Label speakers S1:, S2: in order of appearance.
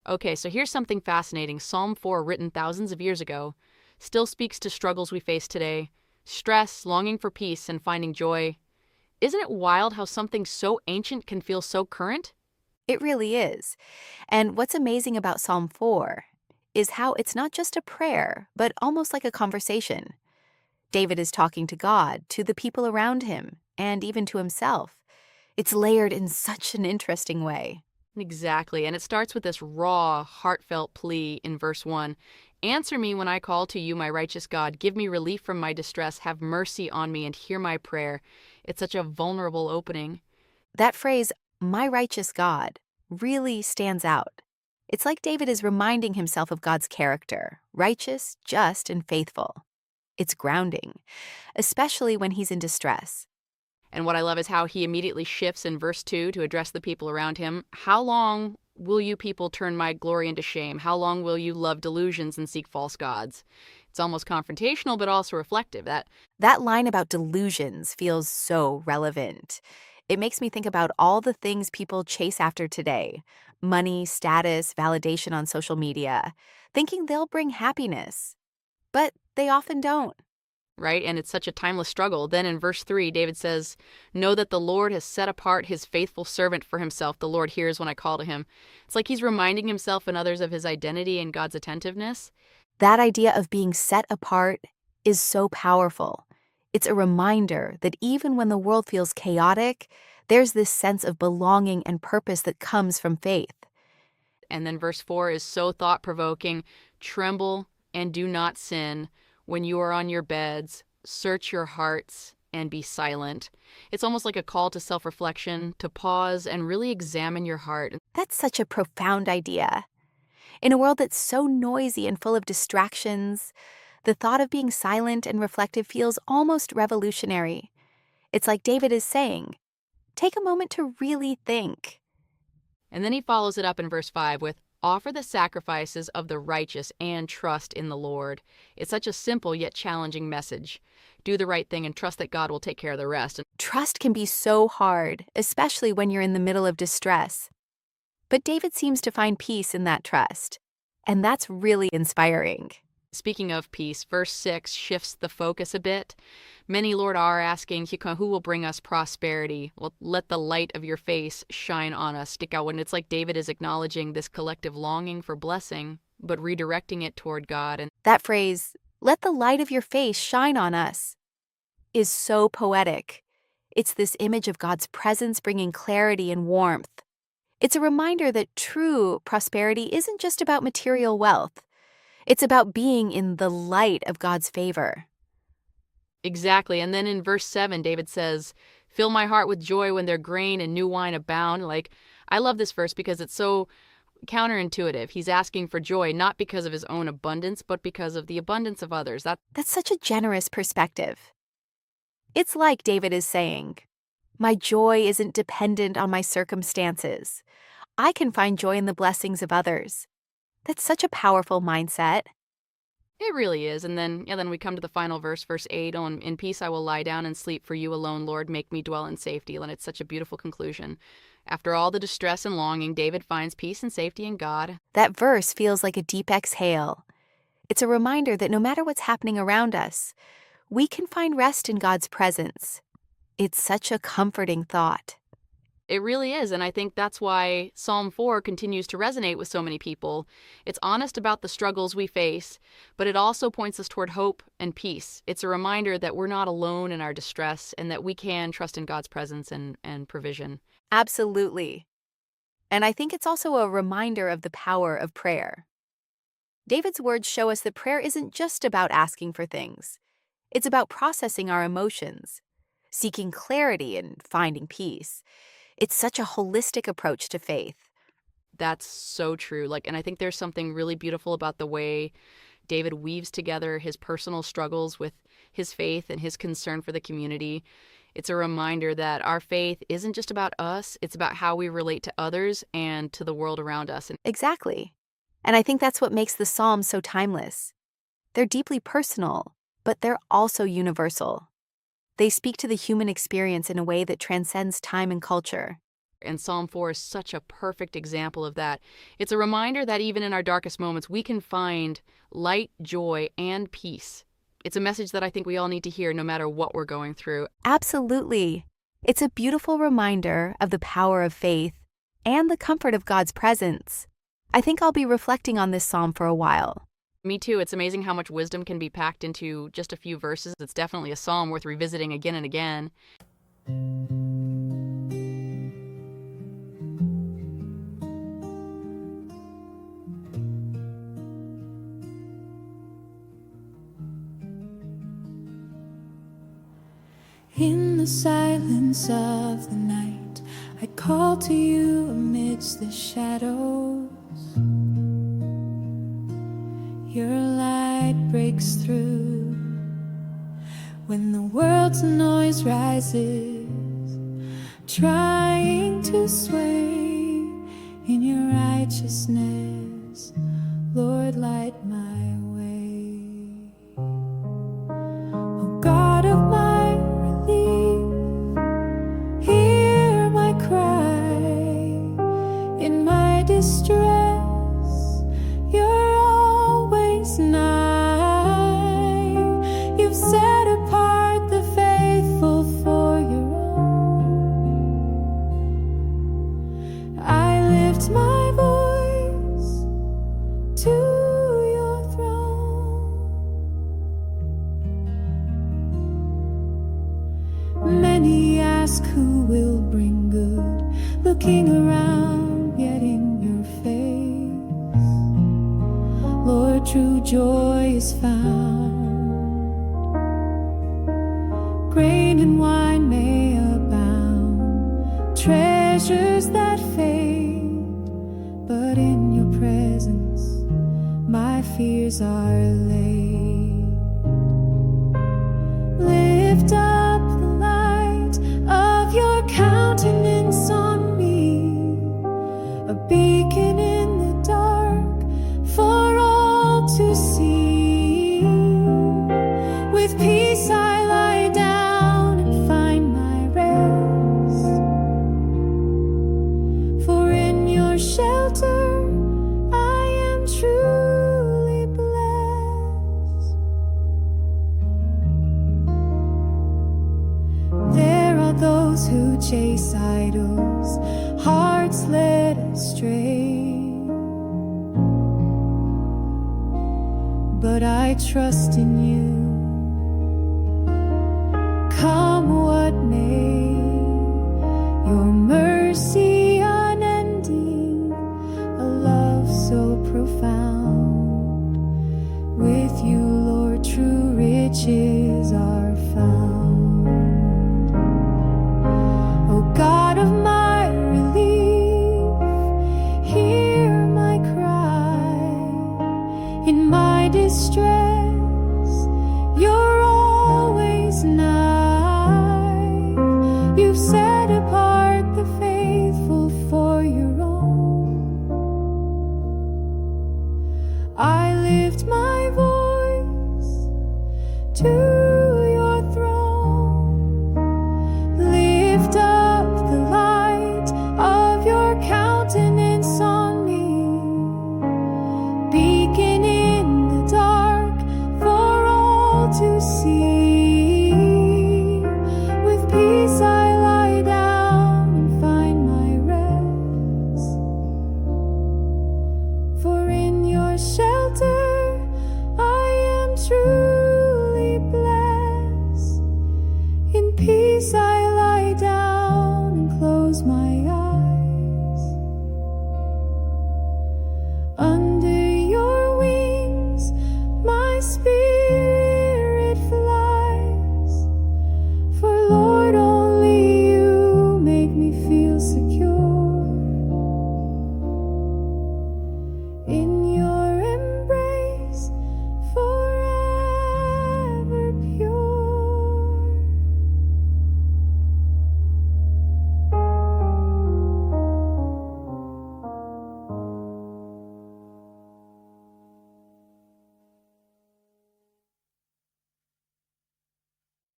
S1: Okay, so here's something fascinating. Psalm 4, written thousands of years ago, still speaks to struggles we face today: stress, longing for peace, and finding joy. Isn't it wild how something so ancient can feel so current?
S2: It really is. And what's amazing about Psalm 4 is how it's not just a prayer, but almost like a conversation. David is talking to God, to the people around him, and even to himself. It's layered in such an interesting way.
S1: Exactly. And it starts with this raw, heartfelt plea in verse 1. Answer me when I call to you, my righteous God. Give me relief from my distress. Have mercy on me and hear my prayer. It's such a vulnerable opening.
S2: That phrase, my righteous God, really stands out. It's like David is reminding himself of God's character, righteous, just, and faithful. It's grounding, especially when he's in distress.
S1: And what I love is how he immediately shifts in verse 2 to address the people around him. How long will you people turn my glory into shame? How long will you love delusions and seek false gods? It's almost confrontational, but also reflective.
S2: That line about delusions feels so relevant. It makes me think about all the things people chase after today: money, status, validation on social media, thinking they'll bring happiness. But they often don't.
S1: right? And it's such a timeless struggle. Then in verse 3, David says, know that the Lord has set apart his faithful servant for himself. The Lord hears when I call to him. It's like he's reminding himself and others of his identity and God's attentiveness.
S2: That idea of being set apart is so powerful. It's a reminder that even when the world feels chaotic, there's this sense of belonging and purpose that comes from faith.
S1: And then verse 4 is so thought provoking. Tremble and do not sin when you are on your beds. Search your hearts and be silent. It's almost like a call to self reflection, to pause and really examine your heart.
S2: That's such a profound idea. In a world that's so noisy and full of distractions, the thought of being silent and reflective feels almost revolutionary. It's like David is saying, take a moment to really think.
S1: And then he follows it up in verse 5 with, offer the sacrifices of the righteous and trust in the Lord. It's such a simple yet challenging message. Do the right thing and trust that God will take care of the rest.
S2: Trust can be so hard, especially when you're in the middle of distress. But David seems to find peace in that trust. And that's really inspiring.
S1: Speaking of peace, verse 6 shifts the focus a bit. Many, Lord, are asking, who will bring us prosperity? Well, let the light of your face shine on us, stick out. When it's like David is acknowledging this collective longing for blessing, but redirecting it toward God. And
S2: That phrase, let the light of your face shine on us, is so poetic. It's this image of God's presence bringing clarity and warmth. It's a reminder that true prosperity isn't just about material wealth. It's about being in the light of God's favor.
S1: exactly. And then in verse 7, David says, fill my heart with joy when their grain and new wine abound. Like, I love this verse because it's so counterintuitive. He's asking for joy not because of his own abundance, but because of the abundance of others.
S2: That's such a generous perspective. It's like David is saying, my joy isn't dependent on my circumstances. I can find joy in the blessings of others. That's such a powerful mindset.
S1: It really is. And then we come to the final verse, verse 8, on in peace I will lie down and sleep, for you alone, Lord, make me dwell in safety. And it's such a beautiful conclusion. After all the distress and longing, David finds peace and safety in God.
S2: That verse feels like a deep exhale. It's a reminder that no matter what's happening around us, we can find rest in God's presence. It's such a comforting thought.
S1: It really is, and I think that's why Psalm 4 continues to resonate with so many people. It's honest about the struggles we face, but it also points us toward hope and peace. It's a reminder that we're not alone in our distress and that we can trust in God's presence and provision.
S2: Absolutely. And I think it's also a reminder of the power of prayer. David's words show us that prayer isn't just about asking for things. It's about processing our emotions, seeking clarity, and finding peace. It's such a holistic approach to faith.
S1: That's so true. And I think there's something really beautiful about the way David weaves together his personal struggles with his faith and his concern for the community. It's a reminder that our faith isn't just about us, it's about how we relate to others and to the world around us.
S2: Exactly. And I think that's what makes the Psalms so timeless. They're deeply personal, but they're also universal. They speak to the human experience in a way that transcends time and culture.
S1: And Psalm 4 is such a perfect example of that. It's a reminder that even in our darkest moments, we can find light, joy, and peace. It's a message that I think we all need to hear no matter what we're going through.
S2: Absolutely. It's a beautiful reminder of the power of faith and the comfort of God's presence. I think I'll be reflecting on this psalm for a while.
S1: Me too. It's amazing how much wisdom can be packed into just a few verses. It's definitely a psalm worth revisiting again and again.
S3: In the silence of the night, I call to you amidst the shadows. Your light breaks through when the world's noise rises, trying to sway in your righteousness. Lord, light my way. Oh God of my relief, hear my cry in my distress. You're always nigh. You've set apart the faithful for your own. I lift my voice to your throne. Many ask who will bring good, looking around yet in your face. Lord, true joy is found. Grain and wine may abound, treasures that fade, but in your presence my fears are laid. Lift up the light of your countenance on me, a beacon in the dark for all to see. With peace I lie down and find my rest, for in your shelter I am truly blessed. There are those who chase idols, hearts led astray, but I trust in you. Come what may, your mercy unending, a love so profound. With you, Lord, true riches are found. O God of my relief, hear my cry in my distress. You're always nigh. You've set apart the faithful for your own. I lift my voice to your throne. Lift up the light of your countenance on me, beacon in the dark for all to see. With peace I lie down and find my rest, for in your shelter